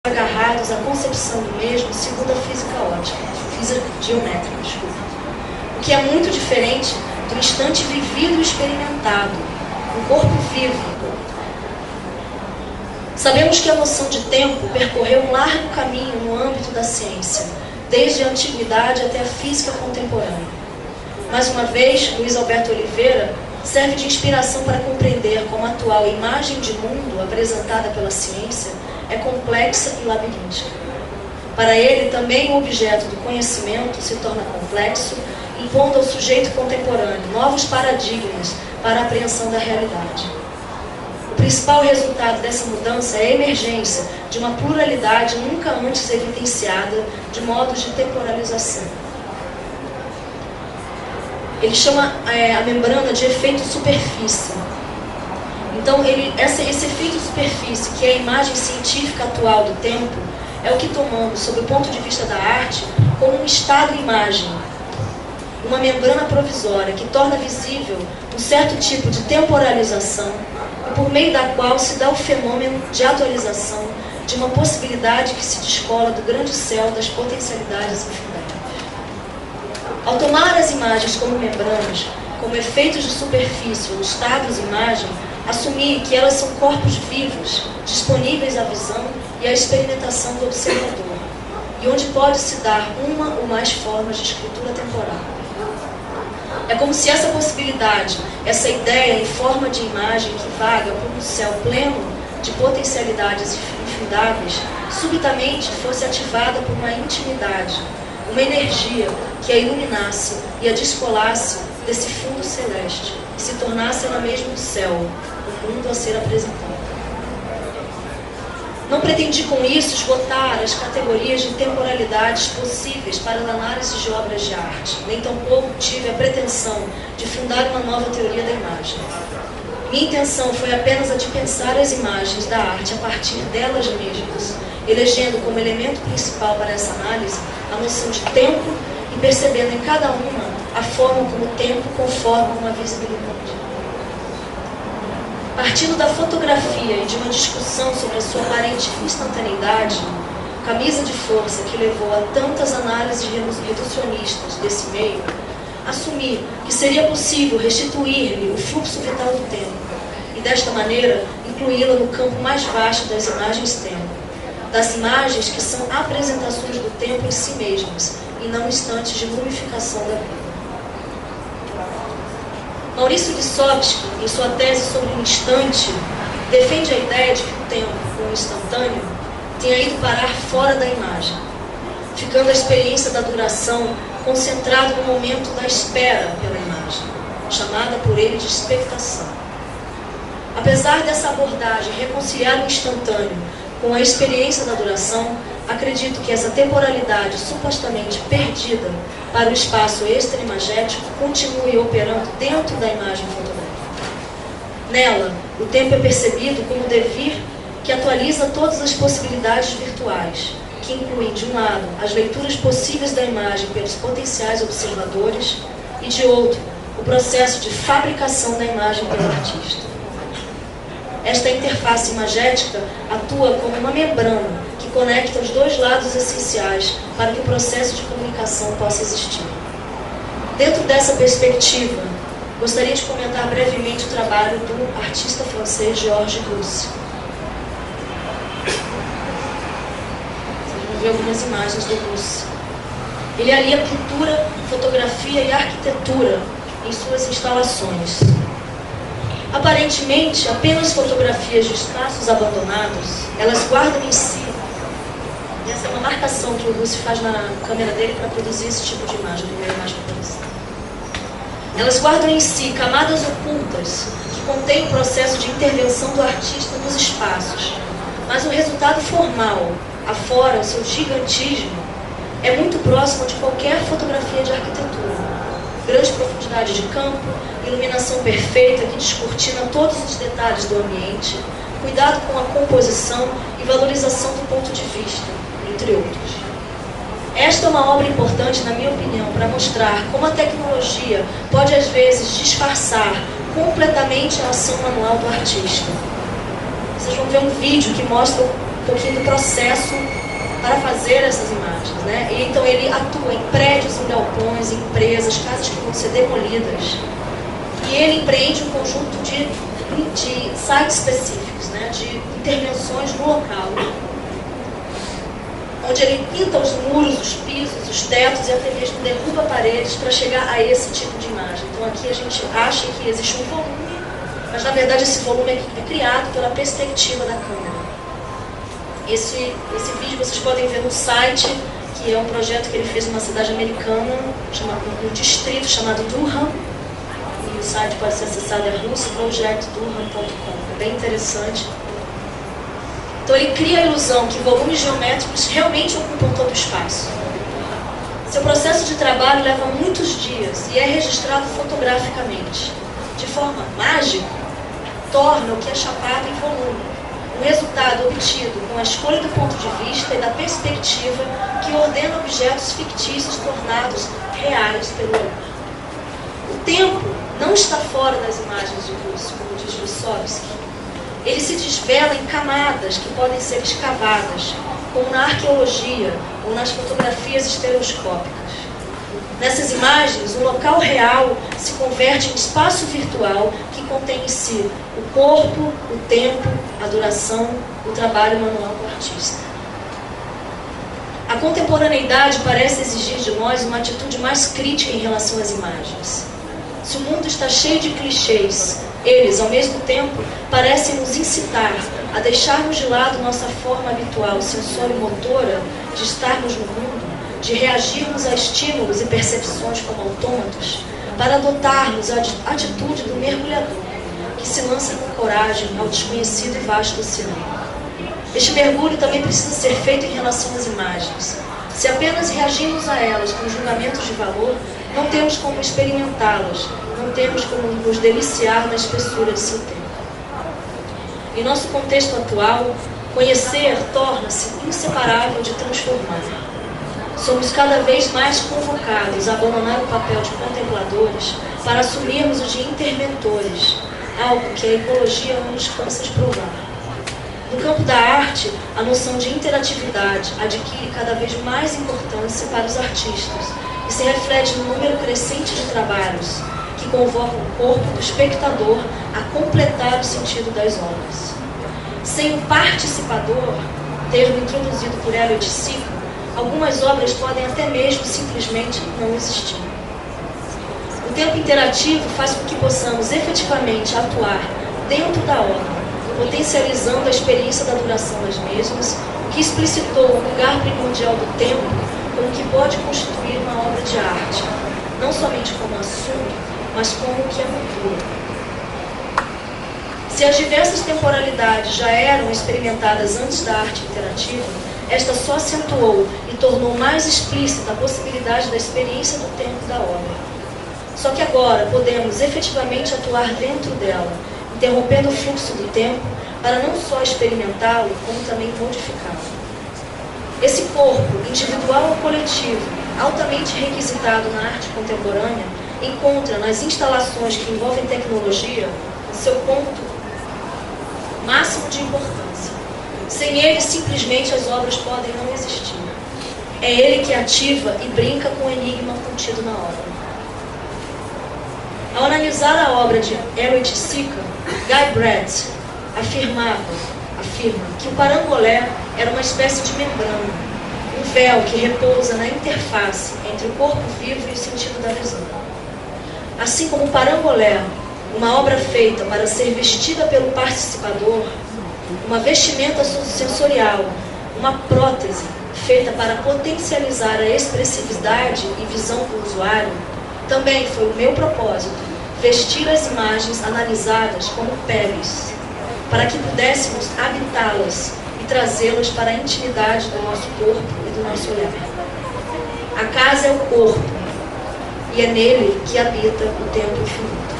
agarrados à concepção do mesmo segundo a física ótica, física geométrica, desculpa. O que é muito diferente do instante vivido e experimentado, um corpo vivo. Sabemos que a noção de tempo percorreu um largo caminho no âmbito da ciência, desde a antiguidade até a física contemporânea. Mais uma vez, Luiz Alberto Oliveira serve de inspiração para compreender como a atual imagem de mundo apresentada pela ciência é complexa e labiríntica. Para ele, também o objeto do conhecimento se torna complexo, impondo ao sujeito contemporâneo novos paradigmas para a apreensão da realidade. O principal resultado dessa mudança é a emergência de uma pluralidade nunca antes evidenciada de modos de temporalização. Ele chama a membrana de efeito superfície. Então, esse efeito superfície, que é a imagem científica atual do tempo, é o que tomamos, sob o ponto de vista da arte, como um estado-imagem, uma membrana provisória que torna visível um certo tipo de temporalização e por meio da qual se dá o fenômeno de atualização de uma possibilidade que se descola do grande céu das potencialidades infinitas. Ao tomar as imagens como membranas, como efeitos de superfície ou estados-imagem, assumir que elas são corpos vivos, disponíveis à visão e à experimentação do observador, e onde pode-se dar uma ou mais formas de escritura temporal. É como se essa possibilidade, essa ideia em forma de imagem que vaga por um céu pleno de potencialidades infindáveis, subitamente fosse ativada por uma intimidade, uma energia que a iluminasse e a descolasse desse fundo celeste e se tornasse ela mesma o céu, o mundo a ser apresentado. Não pretendi com isso esgotar as categorias de temporalidades possíveis para a análise de obras de arte, nem tampouco tive a pretensão de fundar uma nova teoria da imagem. Minha intenção foi apenas a de pensar as imagens da arte a partir delas mesmas, elegendo como elemento principal para essa análise a noção de tempo e percebendo em cada uma a forma como o tempo conforma uma visibilidade. Partindo da fotografia e de uma discussão sobre a sua aparente instantaneidade, camisa de força que levou a tantas análises reducionistas desse meio, assumi que seria possível restituir-lhe o fluxo vital do tempo e, desta maneira, incluí-la no campo mais vasto das imagens-tempo, das imagens que são apresentações do tempo em si mesmas e não instantes de mumificação da vida. Maurício Vysotsky, em sua tese sobre o instante, defende a ideia de que o tempo, o instantâneo, tenha ido parar fora da imagem, ficando a experiência da duração concentrada no momento da espera pela imagem, chamada por ele de expectação. Apesar dessa abordagem reconciliar o instantâneo com a experiência da duração, acredito que essa temporalidade supostamente perdida para o espaço extraimagético continue operando dentro da imagem fotográfica. Nela, o tempo é percebido como devir que atualiza todas as possibilidades virtuais, que incluem, de um lado, as leituras possíveis da imagem pelos potenciais observadores e, de outro, o processo de fabricação da imagem pelo artista. Esta interface imagética atua como uma membrana que conecta os dois lados essenciais para que o processo de comunicação possa existir. Dentro dessa perspectiva, gostaria de comentar brevemente o trabalho do artista francês Georges Rousse. Vocês vão ver algumas imagens do Rousse. Ele alia pintura, fotografia e arquitetura em suas instalações. Aparentemente, apenas fotografias de espaços abandonados, elas guardam em si, e essa é uma marcação que o Rousse faz na câmera dele para produzir esse tipo de imagem, a primeira imagem para você. Elas guardam em si camadas ocultas que contêm o processo de intervenção do artista nos espaços, mas o resultado formal, afora o seu gigantismo, é muito próximo de qualquer fotografia de arquitetura. Grande profundidade de campo, iluminação perfeita que descortina todos os detalhes do ambiente, cuidado com a composição e valorização do ponto de vista, entre outros. Esta é uma obra importante, na minha opinião, para mostrar como a tecnologia pode, às vezes, disfarçar completamente a ação manual do artista. Vocês vão ver um vídeo que mostra pouquinho do processo para fazer essas imagens, né? E, então ele atua em prédios, em galpões, em empresas, casas que vão ser demolidas. E ele empreende um conjunto de sites específicos, né? De intervenções no local, onde ele pinta os muros, os pisos, os tetos e até mesmo derruba paredes para chegar a esse tipo de imagem. Então aqui a gente acha que existe um volume, mas na verdade esse volume é criado pela perspectiva da câmera. Esse vídeo vocês podem ver no site, que é um projeto que ele fez numa cidade americana, um distrito chamado Durham, e o site pode ser acessado, é russprojectdurham.com, é bem interessante. Então ele cria a ilusão que volumes geométricos realmente ocupam todo o espaço. Seu processo de trabalho leva muitos dias e é registrado fotograficamente. De forma mágica, torna o que é chapado em volume. O resultado obtido com a escolha do ponto de vista e da perspectiva que ordena objetos fictícios tornados reais pelo olhar. O tempo não está fora das imagens de luz, como diz Vygotsky. Ele se desvela em camadas que podem ser escavadas, como na arqueologia ou nas fotografias estereoscópicas. Nessas imagens, o local real se converte em espaço virtual que contém em si o corpo, o tempo, a duração, o trabalho manual do artista. A contemporaneidade parece exigir de nós uma atitude mais crítica em relação às imagens. Se o mundo está cheio de clichês, eles, ao mesmo tempo, parecem nos incitar a deixarmos de lado nossa forma habitual sensório-motora de estarmos no mundo, de reagirmos a estímulos e percepções como autômatos, para adotarmos a atitude do mergulhador, que se lança com coragem ao desconhecido e vasto oceano. Este mergulho também precisa ser feito em relação às imagens. Se apenas reagimos a elas com julgamentos de valor, não temos como experimentá-las, não temos como nos deliciar na espessura de seu tempo. Em nosso contexto atual, conhecer torna-se inseparável de transformar. Somos cada vez mais convocados a abandonar o papel de contempladores para assumirmos o de interventores, algo que a ecologia não nos cansa de provar. No campo da arte, a noção de interatividade adquire cada vez mais importância para os artistas e se reflete no número crescente de trabalhos que convocam o corpo do espectador a completar o sentido das obras. Sem o participador, termo introduzido por Elliott Sica, algumas obras podem até mesmo simplesmente não existir. O tempo interativo faz com que possamos efetivamente atuar dentro da obra, potencializando a experiência da duração das mesmas, o que explicitou o lugar primordial do tempo como que pode constituir uma obra de arte, não somente como assunto, mas como que a cultura. Se as diversas temporalidades já eram experimentadas antes da arte interativa, esta só acentuou e tornou mais explícita a possibilidade da experiência do tempo da obra. Só que agora podemos efetivamente atuar dentro dela, interrompendo o fluxo do tempo para não só experimentá-lo, como também modificá-lo. Esse corpo, individual ou coletivo, altamente requisitado na arte contemporânea, encontra nas instalações que envolvem tecnologia o seu ponto máximo de importância. Sem ele, simplesmente as obras podem não existir. É ele que ativa e brinca com o enigma contido na obra. Ao analisar a obra de Elliott Sica, Guy Brett afirma que o parangolé era uma espécie de membrana, um véu que repousa na interface entre o corpo vivo e o sentido da visão. Assim como o parangolé, uma obra feita para ser vestida pelo participador, uma vestimenta sensorial, uma prótese feita para potencializar a expressividade e visão do usuário, também foi o meu propósito vestir as imagens analisadas como peles, para que pudéssemos habitá-las e trazê-las para a intimidade do nosso corpo e do nosso olhar. A casa é o corpo, e é nele que habita o tempo infinito.